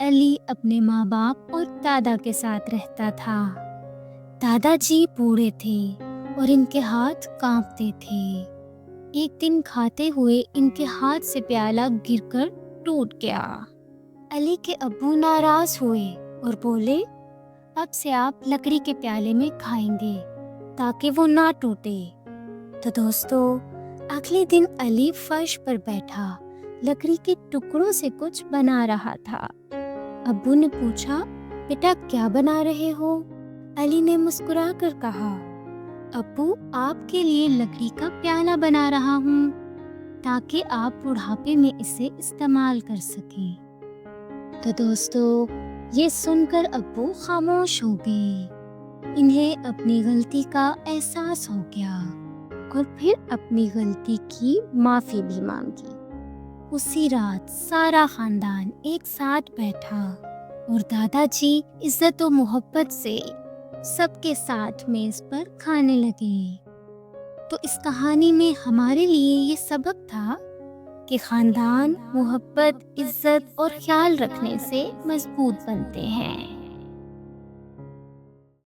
علی اپنے ماں باپ اور دادا کے ساتھ رہتا تھا۔ دادا جی بوڑھے تھے اور ان کے ہاتھ کانپتے تھے۔ ایک دن کھاتے ہوئے ان کے ہاتھ سے پیالہ گر کر ٹوٹ گیا۔ علی کے ابو ناراض ہوئے اور بولے، اب سے آپ لکڑی کے پیالے میں کھائیں گے تاکہ وہ نہ ٹوٹے۔ تو دوستو، اگلے دن علی فرش پر بیٹھا لکڑی کے ٹکڑوں سے کچھ بنا رہا تھا۔ ابو نے پوچھا، بیٹا کیا بنا رہے ہو؟ علی نے مسکرا کر کہا، ابو آپ کے لیے لکڑی کا پیالہ بنا رہا ہوں تاکہ آپ بڑھاپے میں اسے استعمال کر سکیں۔ تو دوستو، یہ سن کر ابو خاموش ہو گئے۔ انہیں اپنی غلطی کا احساس ہو گیا اور پھر اپنی غلطی کی معافی بھی مانگی۔ اسی رات سارا خاندان ایک ساتھ بیٹھا اور دادا جی عزت و محبت سے سب کے ساتھ میز پر کھانے لگے۔ تو اس کہانی میں ہمارے لیے یہ سبق تھا کہ خاندان محبت، عزت اور خیال رکھنے سے مضبوط بنتے ہیں۔